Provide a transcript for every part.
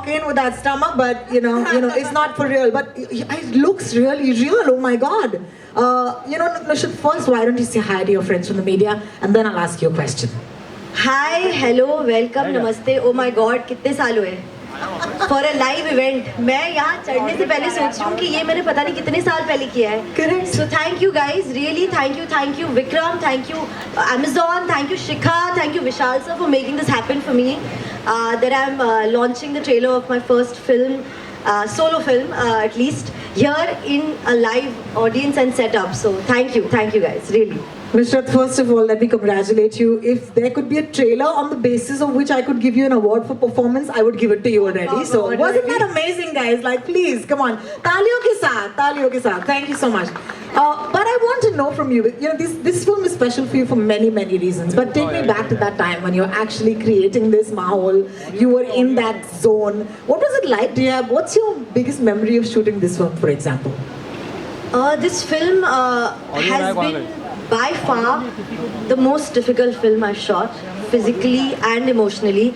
walk in with that stomach, but it's not for real. But it looks really real. Oh my God. Nushat, first, why don't you say hi to your friends from the media, and then I'll ask you a question. Hi, hello, welcome, namaste. Oh my God, कितने साल हुए? For a live event, मैं यहाँ चढ़ने से पहले सोच रही हूँ कि ये मैंने पता नहीं कितने साल पहले किया है. Correct. So thank you guys, really thank you Vikram, thank you Amazon, thank you Shikha, thank you Vishal sir for making this happen for me. That I'm launching the trailer of my first film, solo film at least, here in a live audience and setup. So thank you guys, really. Nusrat, first of all, let me congratulate you. If there could be a trailer on the basis of which I could give you an award for performance, I would give it to you already. Oh, so God, wasn't really? that amazing, guys? Like, please, come on. Taaliyon ke saath. Thank you so much. But I want to know from you, this film is special for you for many, many reasons. But take me back to that time when you're actually creating this mahal. You were in that zone. What was it like? What's your biggest memory of shooting this film, for example? This film has been by far the most difficult film I shot, physically and emotionally.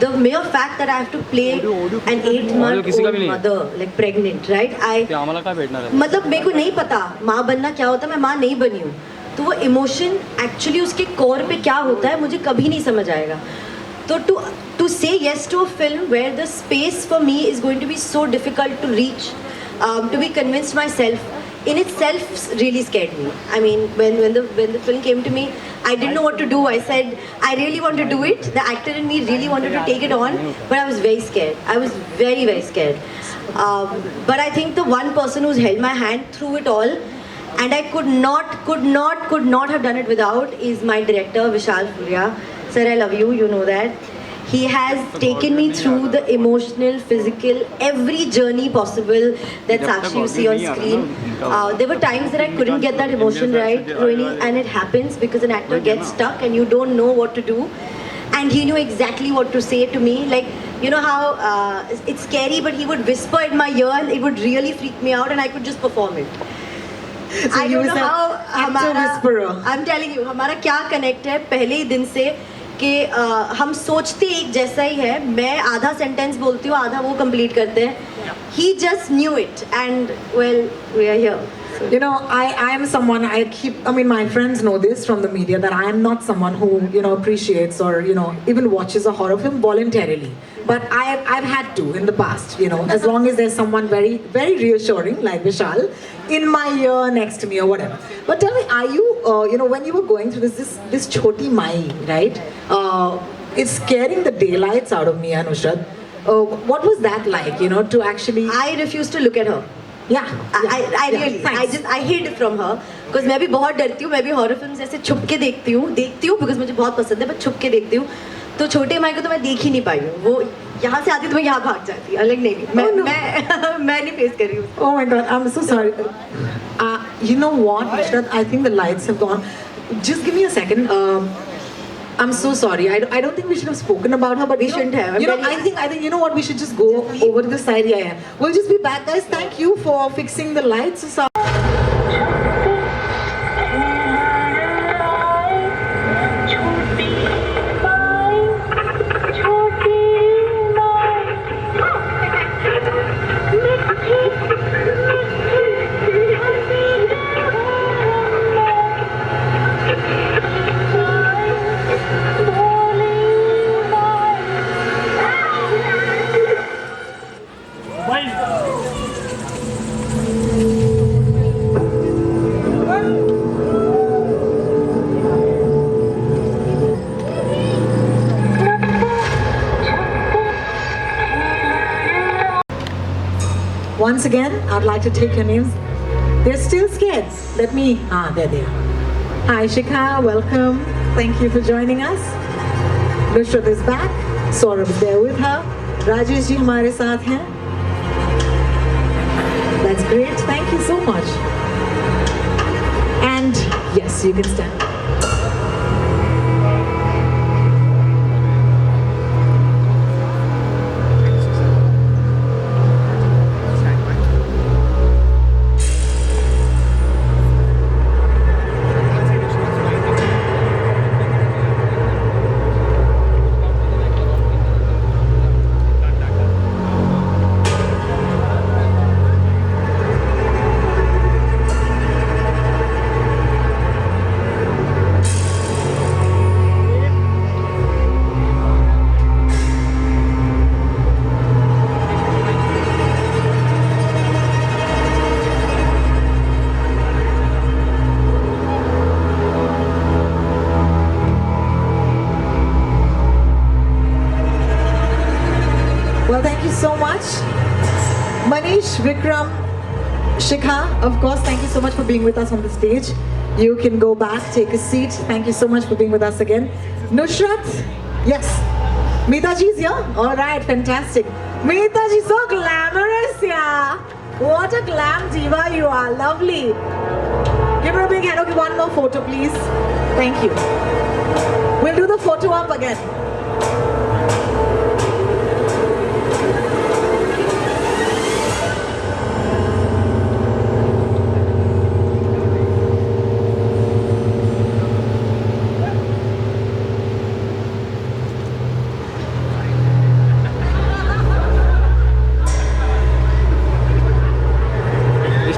The mere fact that I have to play an 8-month-old mother, like pregnant, right? मतलब मेरे को नहीं पता माँ बनना क्या होता है, मैं माँ नहीं बनी हूँ, तो वो इमोशन एक्चुअली उसके कोर पे क्या होता है मुझे कभी नहीं समझ आएगा. तो to say yes to a film where the space for me is going to be so difficult to reach, to be convinced myself, in itself really scared me. I mean, when the film came to me, I didn't know what to do. I said, I really want to do it. The actor in me really wanted to take it on, but I was very scared. I was very, very scared. But I think the one person who's held my hand through it all, and I could not have done it without, is my director, Vishal Furia. Sir, I love you, you know that. He has taken me through the emotional, physical, every journey possible that Sakshi you see on screen. There were times that I couldn't get that emotion right, Rohini, and it happens because an actor gets stuck and you don't know what to do. And he knew exactly what to say to me. Like, you know how it's scary, but he would whisper in my ear and it would really freak me out and I could just perform it. So I don't know how actor whisperer. I'm telling you, हमारा क्या connect है पहले ही दिन से कि हम सोचते एक जैसा ही है. मैं आधा सेंटेंस बोलती हूँ, आधा वो कंप्लीट करते हैं. He just knew it, and well, we are here. I am someone, my friends know this from the media, that I am not someone who, appreciates or, even watches a horror film voluntarily. But I've had to in the past, as long as there's someone very, very reassuring, like Vishal, in my ear, next to me or whatever. But tell me, are you, when you were going through this Choti Mai, right? It's scaring the daylights out of me, Nusrat. What was that like, to actually... I refused to look at her. Yeah, I really, I hid it from her because मैं भी बहुत डरती हूँ. मैं भी horror films ऐसे छुप के देखती हूँ because मुझे बहुत पसंद है, but छुप के देखती हूँ. तो छोटे माई को तो मैं देख ही नहीं पाई हूँ. वो यहाँ से आती तो मैं यहाँ भाग जाती. अलग नहीं, मैं नहीं फेस कर रही हूँ. Oh my God, I'm so sorry. You know what, Nusrat? I think the lights have gone. Just give me a second. I'm so sorry. I don't think we should have spoken about her, but we shouldn't have. I think you know what? We should just go over to the side. Yeah. We'll just be back, guys. Thank you for fixing the lights. Once again, I'd like to take your names. They're still scared. Let me... there they are. Hi, Shikha. Welcome. Thank you for joining us. Nusrat is back. Saurabh is there with her. Rajesh ji hamare saath hain. That's great. Thank you so much. And yes, you can stand. Well, thank you so much. Manish, Vikram, Shikha, of course, thank you so much for being with us on the stage. You can go back, take a seat. Thank you so much for being with us again. Nusrat, yes. Meetaji's here? All right, fantastic. Meetaji, so glamorous, yeah. What a glam diva you are. Lovely. Give her a big hand. Okay, one more photo, please. Thank you. We'll do the photo up again.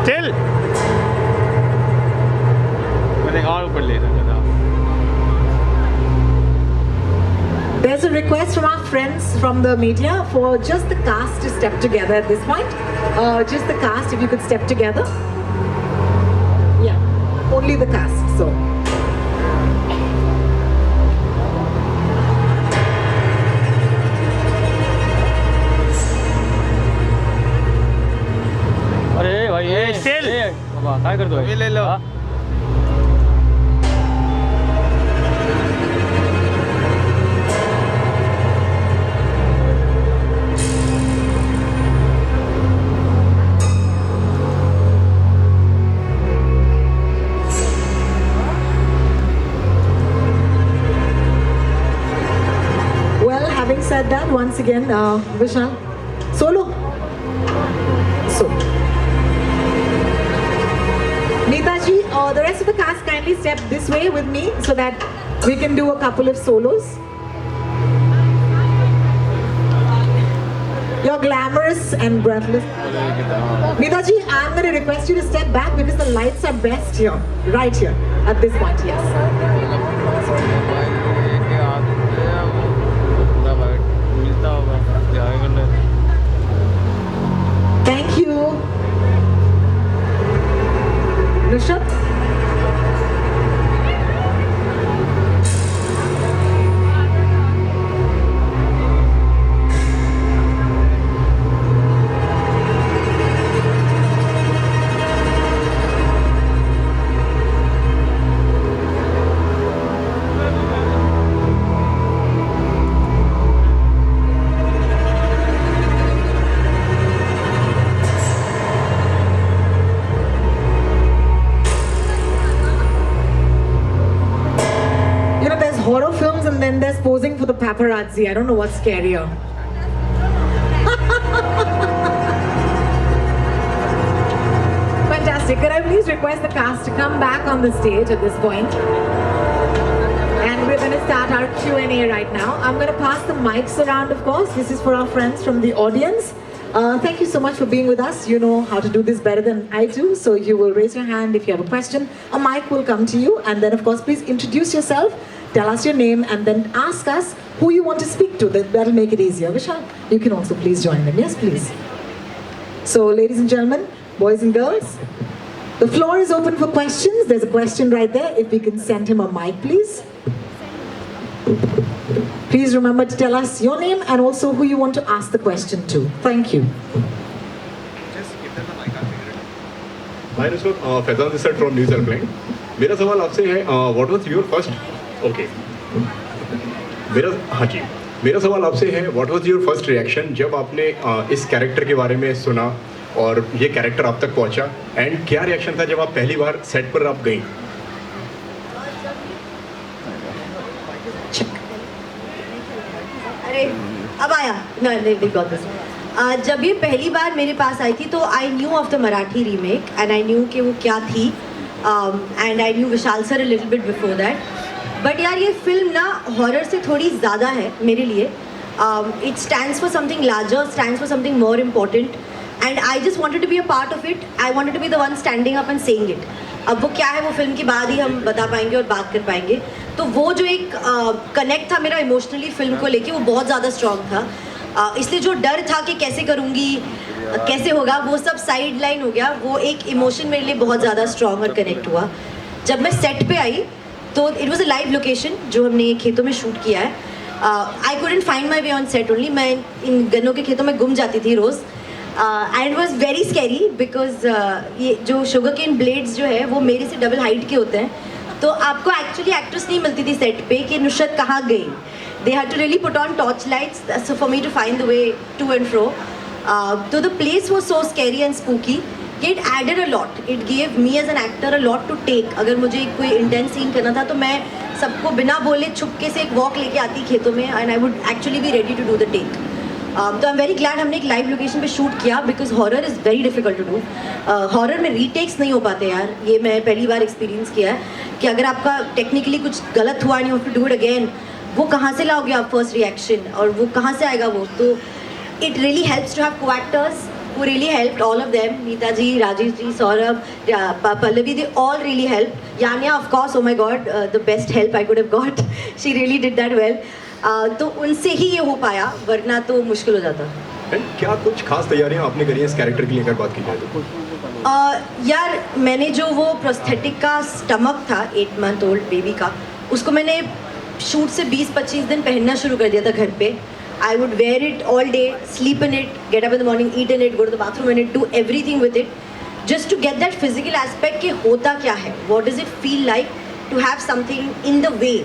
Still. मैंने और ऊपर ले रखा था. There's a request from our friends from the media for just the cast to step together at this point. Just the cast, if you could step together. Yeah, only the cast, so. अरे भाई ये still. बाबा काय करतोय? मी ले लो. Well, having said that, once again, Vishal, solo. So, Neetaji, the rest of the cast kindly step this way with me so that we can do a couple of solos. You're glamorous and breathless. Neetaji, I'm going to request you to step back because the lights are best here, right here, at this point, yes. Thank you. Nusrat? Horror films and then there's posing for the paparazzi. I don't know what's scarier. Fantastic. Could I please request the cast to come back on the stage at this point? And we're going to start our Q&A right now. I'm going to pass the mics around, of course. This is for our friends from the audience. Thank you so much for being with us. You know how to do this better than I do. So you will raise your hand if you have a question. A mic will come to you. And then, of course, please introduce yourself. Tell us your name and then ask us who you want to speak to. That'll make it easier. Vishal, you can also please join them. Yes, please. So, ladies and gentlemen, boys and girls, the floor is open for questions. There's a question right there. If we can send him a mic, please. Please remember to tell us your name and also who you want to ask the question to. Thank you. Hi, Nusrat. Faizan this side from News Airplane. मेरा सवाल आपसे है, what was your first? Okay. मेरा सवाल आपसे है, what was your first reaction जब आपने इस कैरेक्टर के बारे में सुना और ये कैरेक्टर आप तक पहुंचा, एंड क्या रिएक्शन था जब आप पहली बार सेट पर आप गई? अरे अब आया. No, we got this. जब ये पहली बार मेरे पास आई थी तो I knew of the Marathi remake and I knew कि वो क्या थी, and I knew Vishal sir a little bit before that. But यार ये फिल्म ना हॉरर से थोड़ी ज़्यादा है मेरे लिए. It stands for something larger, stands for something more important, and I just wanted to be a part of it. I wanted to be the one standing up and saying it. अब वो क्या है वो film के बाद ही हम बता पाएंगे और बात कर पाएंगे. तो वो जो एक कनेक्ट था मेरा इमोशनली फिल्म को लेके वो बहुत ज़्यादा स्ट्रॉन्ग था. इसलिए जो डर था कि कैसे करूँगी, कैसे होगा, वो सब साइड लाइन हो गया. वो एक इमोशन मेरे लिए बहुत ज़्यादा स्ट्रॉन्ग और कनेक्ट हुआ. जब मैं सेट पे आई तो it was a live location जो हमने खेतों में शूट किया है. I couldn't find my way on set only. मैं इन गन्नों के खेतों में गुम जाती थी रोज़. And it was very scary because ये जो sugar cane blades जो है वो मेरे से डबल हाइट के होते हैं. तो आपको एक्चुअली एक्ट्रेस नहीं मिलती थी सेट पे कि नुसरत कहाँ गई. They had to really put on torch lights so for me to find the way to and fro. So the place was so scary and spooky. It added a lot. It gave me as an actor a lot to take. अगर मुझे कोई intense scene करना था तो मैं सबको बिना बोले छुपके से एक walk लेके आती खेतों में and I would actually be ready to do the take. तो I'm very glad हमने एक लाइव लोकेशन पे शूट किया because horror is very difficult to do. Horror में रीटेक्स नहीं हो पाते यार. ये मैं पहली बार एक्सपीरियंस किया है कि अगर आपका टेक्निकली कुछ गलत हुआ नहीं, you have to do it again. वो कहाँ से लाओगे आप फर्स्ट रिएक्शन और वो कहाँ से आएगा वो. तो it really helps to have को actors who really helped, all of them. Neeta ji, Rajesh ji, Saurabh, Pallavi, they all really helped. Yanya, of course, oh my god, the best help I could have got. She really did that well. तो उनसे ही ये हो पाया, वरना तो मुश्किल हो जाता. And क्या कुछ खास तैयारियां आपने करी हैं इस कैरेक्टर के लिए अगर बात की जाए तो? यार मैंने जो वो प्रोस्थेटिक का स्टमक था 8 month old बेबी का, उसको मैंने शूट से 20-25 दिन पहनना शुरू कर दिया था घर पे. I would wear it all day, sleep in it, get up in the morning, eat in it, go to the bathroom in it, do everything with it, just to get that physical aspect कि होता क्या है, what does it feel like to have something in the way.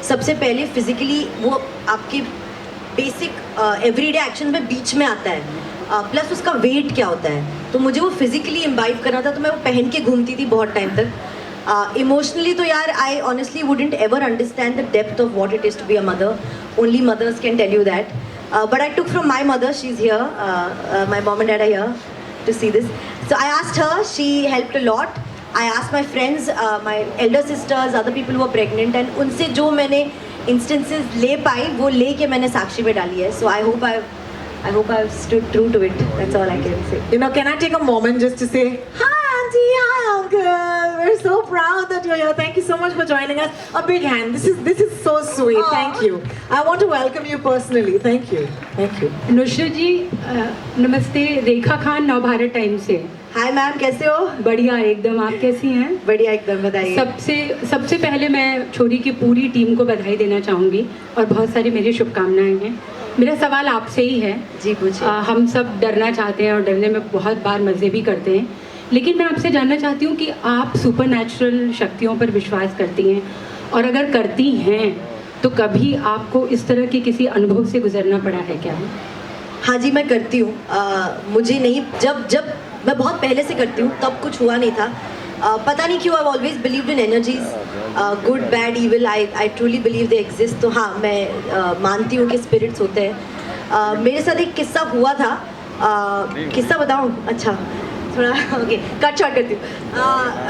सबसे पहले physically वो आपके basic everyday action में बीच में आता है, प्लस उसका weight क्या होता है. तो मुझे वो physically imbibe करना था, तो मैं वो पहन के घूमती थी बहुत टाइम तक. Emotionally तो यार I honestly wouldn't ever understand the depth of what it is to be a mother. Only mothers can tell you that. But I took from my mother, she's here, my mom and dad are here to see this. So I asked her, she helped a lot. I asked my friends, my elder sisters, other people who were pregnant, and उनसे जो मैंने instances ले पाई वो ले के मैंने साक्षी पे डाली है. So I hope I've stood true to it. That's all I can say. You know, can I take a moment just to say, hi auntie, hi uncle. We're so proud that you're here. Thank you so much for joining us. A big hand. This is so sweet. Thank you. I want to welcome you personally. Thank you. Thank you. Nusrat जी नमस्ते. रेखा Khan Navbharat time से. Hi ma'am, कैसे हो? बढ़िया एकदम. आप कैसी हैं? बढ़िया एकदम. बताइए. सबसे पहले मैं छोरी की पूरी टीम को बधाई देना चाहूँगी और बहुत सारी मेरी शुभकामनाएं हैं. मेरा सवाल आपसे ही है. जी पूछिए. हम सब डरना चाहते हैं और डरने में बहुत बार मज़े भी करते हैं, लेकिन मैं आपसे जानना चाहती हूँ कि आप सुपर नेचुरल शक्तियों पर विश्वास करती हैं, और अगर करती हैं तो कभी आपको इस तरह के किसी अनुभव से गुजरना पड़ा है क्या? हाँ जी, मैं करती हूँ. मुझे नहीं, जब मैं बहुत पहले से करती हूँ तब कुछ हुआ नहीं था. पता नहीं क्यों. I always believed in energies, good bad evil. I truly believe they exist. तो हाँ, मैं मानती हूँ कि स्पिरिट्स होते हैं. मेरे साथ एक किस्सा हुआ था. किस्सा बताऊँ? अच्छा, थोड़ा ओके, कट शॉर्ट करती हूँ.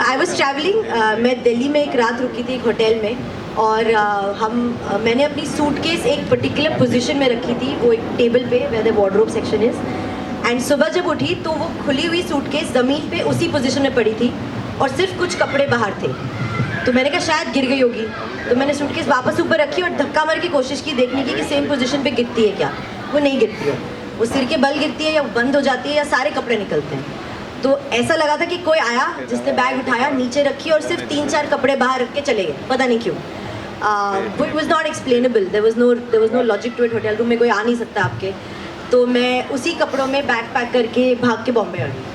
I was travelling. मैं दिल्ली में एक रात रुकी थी एक होटल में, और मैंने अपनी सूटकेस एक पर्टिकुलर पोजीशन में रखी थी, वो एक टेबल पे where the wardrobe section is. And सुबह जब उठी तो वो खुली हुई सूटकेस ज़मीन पे उसी पोजीशन में पड़ी थी और सिर्फ कुछ कपड़े बाहर थे. तो मैंने कहा शायद गिर गई होगी, तो मैंने सूटकेस वापस ऊपर रखी और धक्का मार की कोशिश की देखने की कि सेम पोजीशन पे गिरती है क्या. वो नहीं गिरती है. वो सिर के बल गिरती है या बंद हो जाती है या सारे कपड़े निकलते हैं. तो ऐसा लगा था कि कोई आया जिसने बैग उठाया, नीचे रखी और सिर्फ 3-4 कपड़े बाहर रख के चले गए. पता नहीं क्यों. It was not explainable. There was no logic to it. Hotel room में कोई आ नहीं सकता आपके. तो मैं उसी कपड़ों में बैग पैक करके भाग के बॉम्बे आ गई.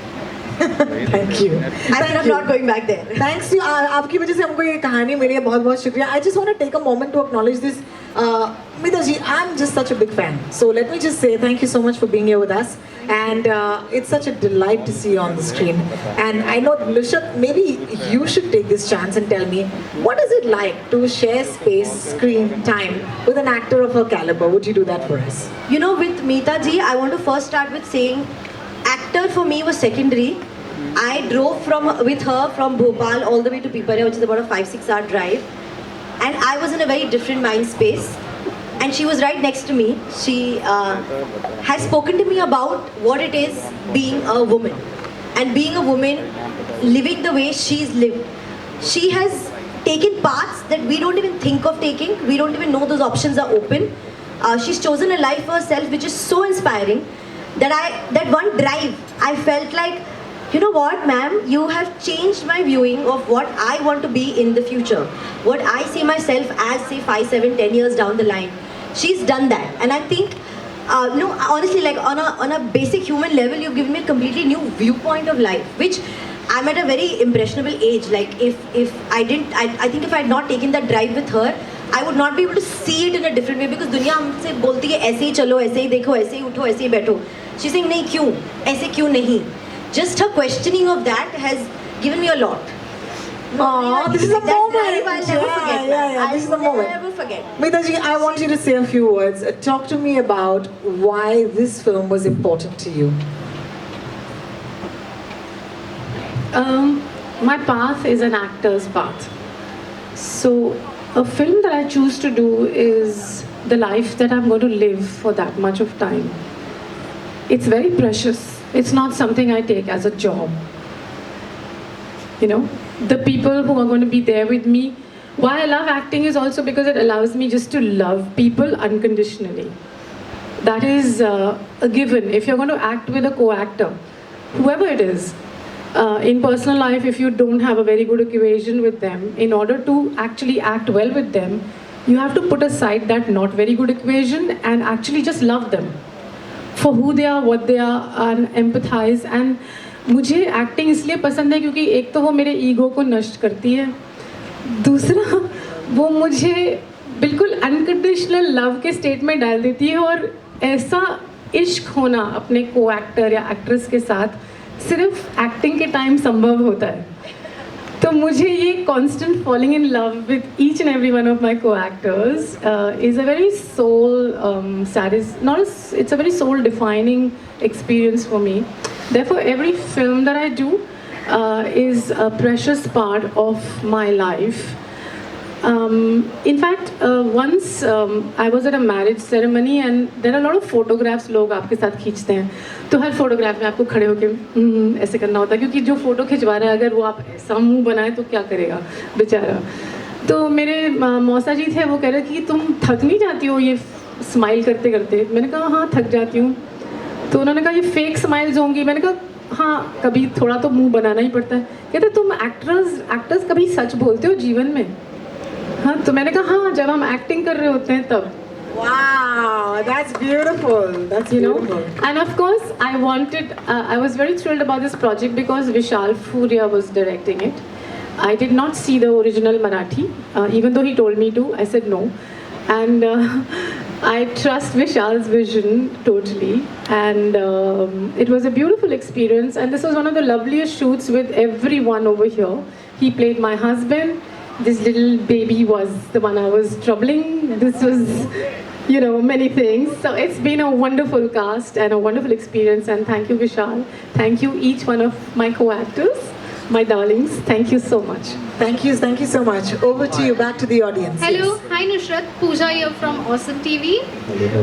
Thank you. I said I'm not going back there. Thanks you. आपकी वजह से हमको ये कहानी मिली है. बहुत बहुत शुक्रिया. I just want to take a moment to acknowledge this. Meeta ji, I'm just such a big fan. So let me just say thank you so much for being here with us. And it's such a delight to see you on the screen. And I know, Nusrat, maybe you should take this chance and tell me, what is it like to share space, screen time with an actor of her caliber? Would you do that for us? You know, with Meeta ji, I want to first start with saying, actor for me was secondary. I drove with her from Bhopal all the way to Pipariya, which is about a 5-6 hour drive. And I was in a very different mind space. And she was right next to me. She has spoken to me about what it is being a woman. And being a woman, living the way she's lived. She has taken paths that we don't even think of taking. We don't even know those options are open. She's chosen a life for herself which is so inspiring that one drive, I felt like, you know what, ma'am, you have changed my viewing of what I want to be in the future. What I see myself as, say, 5, 7, 10 years down the line. she's done that, and I think no, honestly, like on a basic human level, you've given me a completely new viewpoint of life, which I'm at a very impressionable age. Like if I didn't, I think if I had not taken that drive with her, I would not be able to see it in a different way, because दुनिया हमसे बोलती है ऐसे ही चलो, ऐसे ही देखो, ऐसे ही उठो, ऐसे ही बैठो. She's saying नहीं, क्यों ऐसे, क्यों नहीं. Just her questioning of that has given me a lot. Oh, this is a That moment. drive I'll never forget. Yeah. This is the moment. I'll never forget. Mitaji, I want you to say a few words. Talk to me about why this film was important to you. My path is an actor's path. So a film that I choose to do is the life that I'm going to live for that much of time. It's very precious. It's not something I take as a job. You know, the people who are going to be there with me. Why I love acting is also because it allows me just to love people unconditionally. That is a given. If you're going to act with a co-actor, whoever it is, in personal life, if you don't have a very good equation with them, in order to actually act well with them, you have to put aside that not very good equation and actually just love them for who they are, what they are, and empathize. And मुझे acting इसलिए पसंद है क्योंकि एक तो वो मेरे ego को नष्ट करती है, दूसरा वो मुझे बिल्कुल अनकंडीशनल लव के स्टेट में डाल देती है, और ऐसा इश्क होना अपने को एक्टर या एक्ट्रेस के साथ सिर्फ एक्टिंग के टाइम संभव होता है. तो मुझे ये constant falling in love with each and every one of my co actors is a very soul it's a very soul defining experience for me. Therefore, every film that I do is a precious part of my life. In fact, once I was at a marriage ceremony and there are a lot of photographs लोग आपके साथ खींचते हैं, तो हर photograph में आपको खड़े होकर ऐसे करना होता है, क्योंकि जो फोटो खिंचवा रहा है अगर वो आप ऐसा मुंह बनाए तो क्या करेगा बेचारा. तो मेरे मौसा जी थे, वो कह रहे कि तुम थक नहीं जाती हो ये स्माइल करते करते. मैंने कहा हाँ थक जाती हूँ. तो उन्होंने कहा ये फेक स्माइल्स होंगी. मैंने कहा हाँ कभी थोड़ा तो मुंह बनाना ही पड़ता है. कहते तुम एक्टर्स कभी सच बोलते हो जीवन में? हाँ, तो मैंने कहा हाँ जब हम एक्टिंग कर रहे होते हैं तब. Wow, that's beautiful. That's beautiful. And of course, I was very thrilled about this project because Vishal Furia was directing it. I did not see the original Marathi, even though he told me to. I said no, and I trust Vishal's vision totally. And it was a beautiful experience. And this was one of the loveliest shoots with everyone over here. He played my husband. This little baby was the one I was troubling. This was, many things. So it's been a wonderful cast and a wonderful experience. And thank you, Vishal. Thank you, each one of my co-actors, my darlings. Thank you so much. Thank you so much. Over to you, back to the audience. Hello, Yes. hi Nusrat, Pooja here from Awesome TV.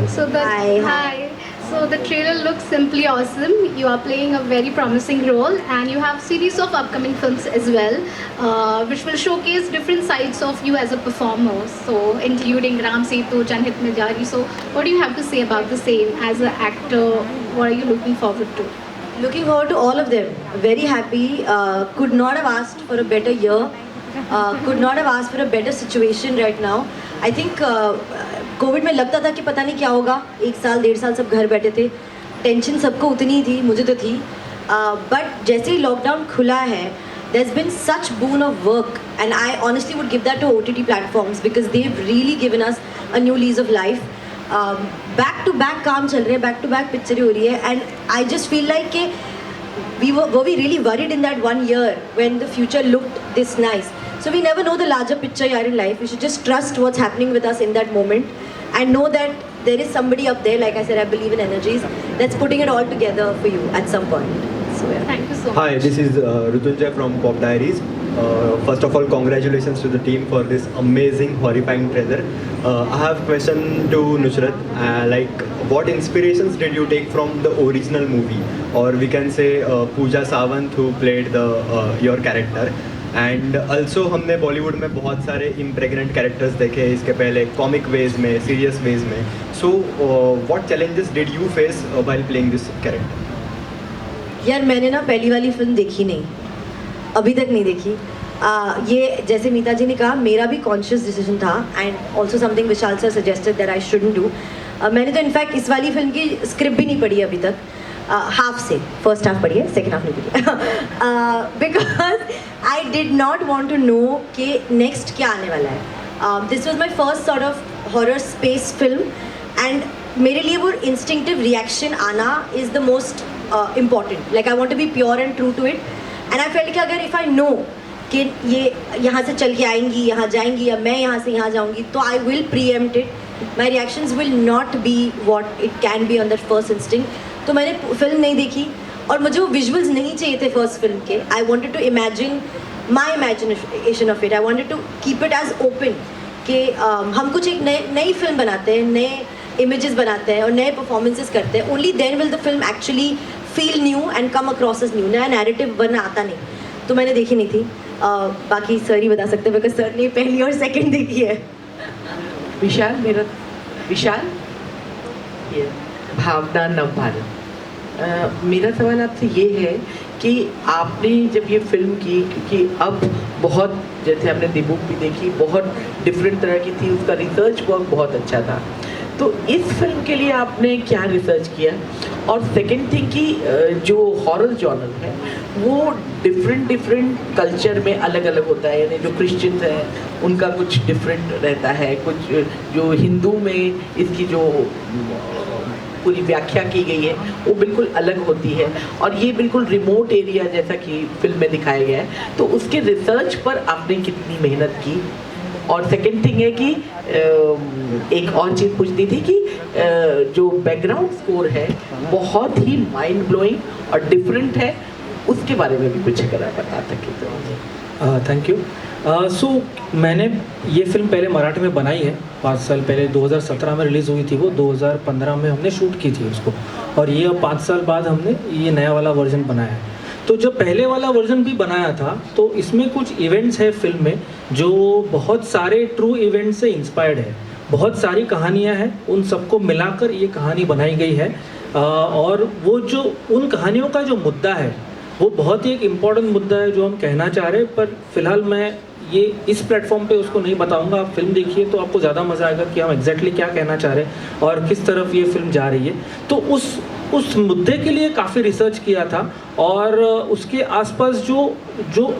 So hi. So the trailer looks simply awesome. You are playing a very promising role, and you have series of upcoming films as well, which will showcase different sides of you as a performer. So including Ram Setu, Janhit Mein Jari. So what do you have to say about the same as an actor? What are you looking forward to? Looking forward to all of them. Very happy. Could not have asked for a better year. Could not have asked for a better situation right now. I think Covid में लगता था कि पता नहीं क्या होगा. 1 साल 1.5 साल सब घर बैठे थे. टेंशन सबको उतनी ही थी, मुझे तो थी. बट जैसे ही लॉकडाउन खुला है, there's been such boon of work, and I honestly would give that to OTT platforms because they've really given us a new lease of life. Back to back काम चल रहे हैं, बैक टू बैक पिक्चरें हो रही है, and I just feel like कि were we really worried in that 1 year when the future looked this nice? So we never know the larger picture here in life. We should just trust what's happening with us in that moment and know that there is somebody up there, like I said, I believe in energies, that's putting it all together for you at some point. So yeah. Thank you so much. Hi, this is Rutunjay from Pop Diaries. First of all, congratulations to the team for this amazing, horrifying trailer. I have a question to Nusrat. What inspirations did you take from the original movie? Or we can say Pooja Sawant, who played your character. And also हमने बॉलीवुड में बहुत सारे इम्प्रेग्नेंट characters देखे इसके पहले, comic veg में, serious veg में. So what challenges did you face while playing this character? यार मैंने ना पहली वाली फिल्म देखी नहीं, अभी तक नहीं देखी. ये जैसे मीता जी ने कहा, मेरा भी कॉन्शियस डिसीजन था and also something Vishal sir suggested that I shouldn't do. मैंने तो इनफैक्ट इस वाली फिल्म की स्क्रिप्ट भी नहीं पढ़ी अभी तक. हाफ से फर्स्ट हाफ पढ़ी है, सेकेंड हाफ नहीं पढ़ी. Because I did not want to know कि नेक्स्ट क्या आने वाला है. This was my first sort of horror space film and मेरे लिए वो इंस्टिंक्टिव रिएक्शन आना is the most important. Like I want to be pure and true to it and I felt कि अगर इफ़ आई नो कि ये यहाँ से चल के आएंगी, यहाँ जाएंगी, या मैं यहाँ से यहाँ जाऊँगी, तो I will pre-empt it. My reactions will not be what it can be on that first instinct. तो मैंने फिल्म नहीं देखी और मुझे वो विजुअल्स नहीं चाहिए थे फर्स्ट फिल्म के. I wanted to imagine my imagination of it. I wanted to keep it as open कि हम कुछ एक नई फिल्म बनाते हैं, नए इमेजेस बनाते हैं और नए परफॉर्मेंसेस करते हैं. Only then will the film actually feel new and come across as new. नया नैरेटिव बनना आता नहीं, तो मैंने देखी नहीं थी. बाकी सर ही बता सकते हैं बिकॉज सर ने पहली और सेकंड देखी है. विशाल भावना नवभारत. मेरा सवाल आपसे ये है कि आपने जब ये फिल्म की, क्योंकि अब बहुत, जैसे आपने दिबुक भी देखी, बहुत डिफरेंट तरह की थी, उसका रिसर्च वर्क बहुत अच्छा था, तो इस फिल्म के लिए आपने क्या रिसर्च किया? और सेकेंड थिंग कि जो हॉरर जॉनर है वो डिफरेंट कल्चर में अलग अलग होता है. यानी जो क्रिश्चियंस हैं उनका कुछ डिफरेंट रहता है, कुछ जो हिंदू में इसकी जो पूरी व्याख्या की गई है वो बिल्कुल अलग होती है, और ये बिल्कुल रिमोट एरिया जैसा कि फिल्म में दिखाया गया है. तो उसके रिसर्च पर आपने कितनी मेहनत की? और सेकेंड थिंग है कि एक और चीज़ पूछनी थी कि जो बैकग्राउंड स्कोर है बहुत ही माइंड ब्लोइंग और डिफरेंट है, उसके बारे में भी कुछ अगर आप बता सकें तो. Thank you. सो मैंने ये फिल्म पहले मराठी में बनाई है 5 साल पहले. 2017 में रिलीज़ हुई थी वो, 2015 में हमने शूट की थी उसको, और ये 5 साल बाद हमने ये नया वाला वर्जन बनाया है. तो जब पहले वाला वर्जन भी बनाया था तो इसमें कुछ इवेंट्स है फिल्म में जो बहुत सारे ट्रू इवेंट्स से इंस्पायर्ड है. बहुत सारी कहानियाँ हैं, उन सबको मिलाकर ये कहानी बनाई गई है. और वो जो उन कहानियों का जो मुद्दा है वो बहुत ही एक इम्पॉर्टेंट मुद्दा है जो हम कहना चाह रहे हैं, पर फिलहाल मैं ये इस प्लेटफॉर्म पे उसको नहीं बताऊंगा. आप फिल्म देखिए तो आपको ज़्यादा मज़ा आएगा कि हम एग्जैक्टली क्या कहना चाह रहे हैं और किस तरफ ये फिल्म जा रही है. तो उस मुद्दे के लिए काफ़ी रिसर्च किया था, और उसके आसपास जो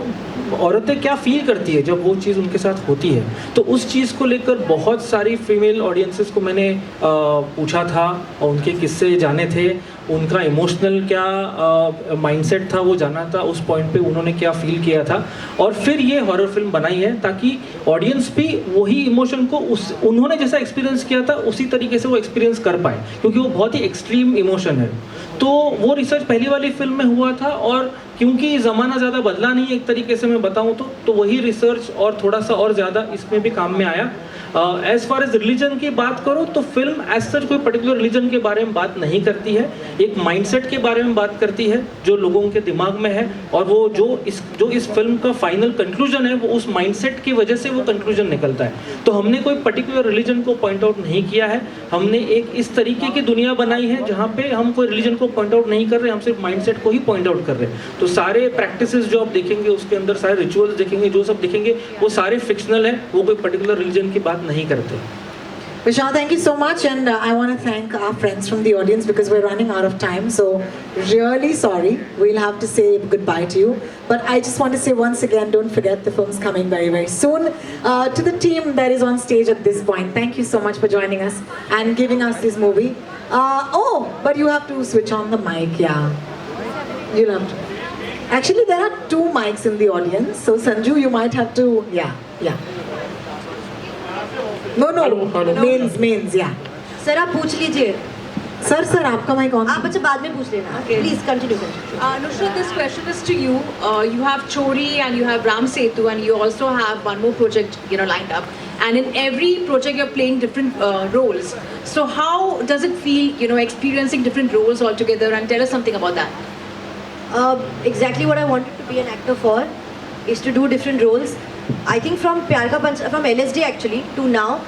औरतें क्या फील करती है जब वो चीज़ उनके साथ होती है, तो उस चीज़ को लेकर बहुत सारी फीमेल ऑडियंसेस को मैंने पूछा था और उनके किस्से जाने थे, उनका इमोशनल क्या माइंडसेट था वो जाना था, उस पॉइंट पे उन्होंने क्या फील किया था, और फिर ये हॉरर फिल्म बनाई है ताकि ऑडियंस भी वही इमोशन को उन्होंने जैसा एक्सपीरियंस किया था उसी तरीके से वो एक्सपीरियंस कर पाए, क्योंकि वो बहुत ही एक्सट्रीम इमोशन है. तो वो रिसर्च पहली वाली फिल्म में हुआ था, और क्योंकि ज़माना ज़्यादा बदला नहीं है एक तरीके से मैं बताऊँ तो वही रिसर्च और थोड़ा सा और ज़्यादा इसमें भी काम में आया. एज फार एज रिलीजन की बात करो तो फिल्म एज सच कोई पर्टिकुलर रिलीजन के बारे में बात नहीं करती है, एक माइंडसेट के बारे में बात करती है जो लोगों के दिमाग में है, और वो जो इस फिल्म का फाइनल कंक्लूजन है वो उस माइंडसेट की वजह से वो कंक्लूजन निकलता है. तो हमने कोई पर्टिकुलर रिलीजन को पॉइंट आउट नहीं किया है, हमने एक इस तरीके की दुनिया बनाई है जहाँ पे हम कोई रिलीजन को पॉइंट आउट नहीं कर रहे, हम सिर्फ माइंडसेट को ही पॉइंट आउट कर रहे हैं. तो सारे प्रैक्टिसेस जो आप देखेंगे उसके अंदर, सारे रिचुअल्स देखेंगे, जो सब देखेंगे वो सारे फिक्शनल है, वो कोई पर्टिकुलर रिलीजन की बात नहीं करते. Vishal, thank you so much, and I want to thank our friends from the audience because we're running out of time. So really sorry, we'll have to say goodbye to you. But I just want to say once again, don't forget the film's coming very, very soon. To the team that is on stage at this point, thank you so much for joining us and giving us this movie. But you have to switch on the mic, yeah. You'll have to. Actually, there are 2 mics in the audience. So Sanju, you might have to, yeah. No, mains, yeah. Sir आप पूछ लीजिए. Sir, आपका mic on. आप अच्छा बाद में पूछ लेना. Please continue. Nusrat, this question is to you. You have Chori and you have Ram Setu, and you also have one more project, lined up. And in every project, you're playing different roles. So how does it feel, experiencing different roles altogether? And tell us something about that. Exactly what I wanted to be an actor for is to do different roles. I think from Pyar Ka Panch, from LSD actually to now,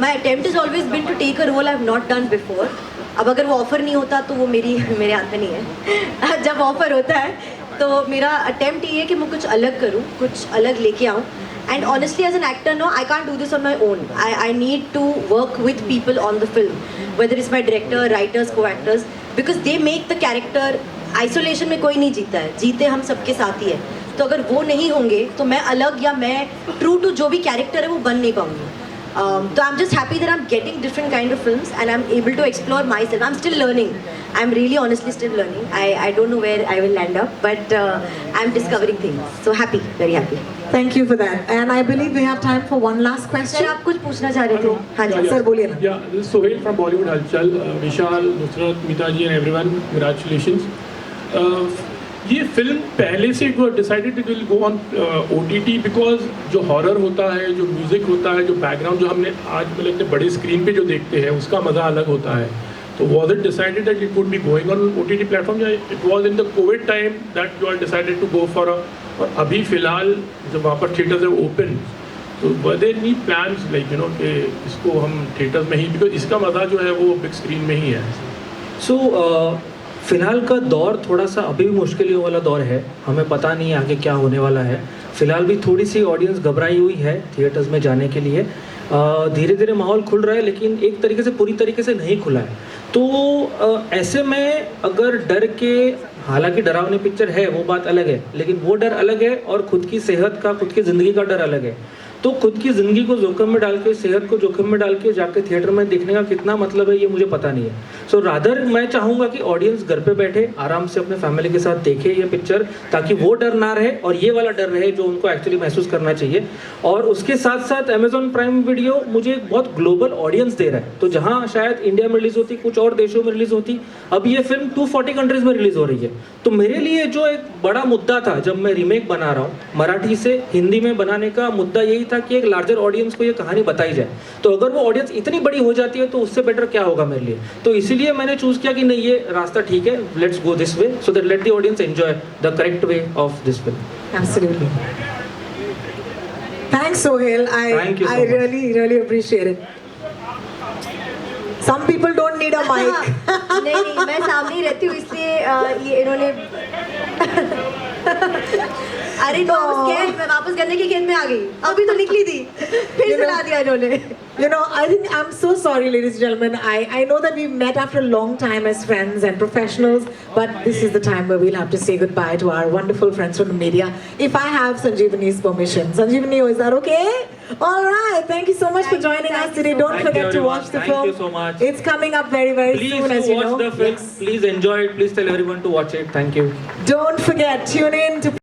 my attempt has always been to take a role I've not done before. अब अगर वो offer नहीं होता तो वो मेरे हाथ में नहीं है. जब ऑफर होता है तो मेरा अटेम्प्ट ये है कि मैं कुछ अलग करूँ, कुछ अलग लेके आऊँ. And honestly, as an actor, no, I can't do this on my own. I need to work with people on the film, whether it's my director, writers, co-actors, because they make the character. Isolation में कोई नहीं जीता है, जीते हम सबके साथ ही है. तो अगर वो नहीं होंगे तो मैं अलग या मैं true to जो भी character है वो बन नहीं पाऊंगी. So I'm just happy that I'm getting different kind of films and I'm able to explore myself. I'm still learning. I'm really honestly still learning. I don't know where I will land up, but I'm discovering things. So happy, very happy. Thank you for that. And I believe we have time for one last question. Sir आप कुछ पूछना चाह रहे थे? हाँ जी. Sir, बोलिए ना. Yeah, this is Sohail from Bollywood Halchal. Vishal, Nusrat, Mita ji and everyone, congratulations. ये फिल्म पहले से it was decided it will go on OTT because जो हॉरर होता है, जो म्यूज़िक होता है, जो बैकग्राउंड जो हमने आज मतलब इतने बड़े स्क्रीन पे जो देखते हैं उसका मज़ा अलग होता है. तो was it decided that it would be going on OTT platform या it was in the covid time that you are decided to go for और अभी फ़िलहाल जब वहाँ पर थिएटर्स है ओपन तो were there any plans like you know कि इसको हम थिएटर्स में ही बिकॉज इसका मज़ा जो है वो बिग स्क्रीन में ही है. सो फ़िलहाल का दौर थोड़ा सा अभी भी मुश्किलों वाला दौर है. हमें पता नहीं आगे क्या होने वाला है. फ़िलहाल भी थोड़ी सी ऑडियंस घबराई हुई है थिएटर्स में जाने के लिए. धीरे धीरे माहौल खुल रहा है लेकिन एक तरीके से पूरी तरीके से नहीं खुला है. तो ऐसे में अगर डर के, हालांकि डरावनी पिक्चर है वो बात अलग है, लेकिन वो डर अलग है और खुद की सेहत का, खुद की ज़िंदगी का डर अलग है. तो खुद की ज़िंदगी को जोखिम में डाल के, सेहत को जोखिम में डाल के जाके थिएटर में देखने का कितना मतलब है ये मुझे पता नहीं है. सो रादर मैं चाहूँगा कि ऑडियंस घर पे बैठे आराम से अपने फैमिली के साथ देखे ये पिक्चर, ताकि वो डर ना रहे और ये वाला डर रहे जो उनको एक्चुअली महसूस करना चाहिए. और उसके साथ साथ अमेजॉन प्राइम वीडियो मुझे एक बहुत ग्लोबल ऑडियंस दे रहा है. तो जहाँ शायद इंडिया में रिलीज़ होती, कुछ और देशों में रिलीज़ होती, अब ये फिल्म 240 कंट्रीज़ में रिलीज़ हो रही है. तो मेरे लिए जो एक बड़ा मुद्दा था जब मैं रीमेक बना रहा हूँ मराठी से हिंदी में बनाने का, मुद्दा यही था कि एक लार्जर ऑडियंस को ये कहानी बताई जाए. तो अगर वो ऑडियंस इतनी बड़ी हो जाती है तो उससे बेटर क्या होगा मेरे लिए. तो इसीलिए मैंने चूज किया कि नहीं ये रास्ता ठीक है, let's go this way so that let the audience enjoy the correct way of this film. Absolutely. Thanks, Sohail. Thank you so I much. really appreciate it. Some people don't need a mic. नहीं मैं सामने ही रहती हूँ इसलिए ये इन्होंने अरे तो मैं वापस गन्ने के खेत में आ गई. अभी तो निकली थी फिर सुना दिया इन्होंने. You know, I think I'm so sorry, ladies and gentlemen. I know that we met after a long time as friends and professionals, but this is the time where we'll have to say goodbye to our wonderful friends from the media. If I have Sanjeevani's permission. Sanjeevani, is that okay? All right. Thank you so much for joining us today. Don't forget to watch the film. Thank you so much. It's coming up very Please soon, as you know. watch the film. Please enjoy it. Please tell everyone to watch it. Thank you. Don't forget, tune in to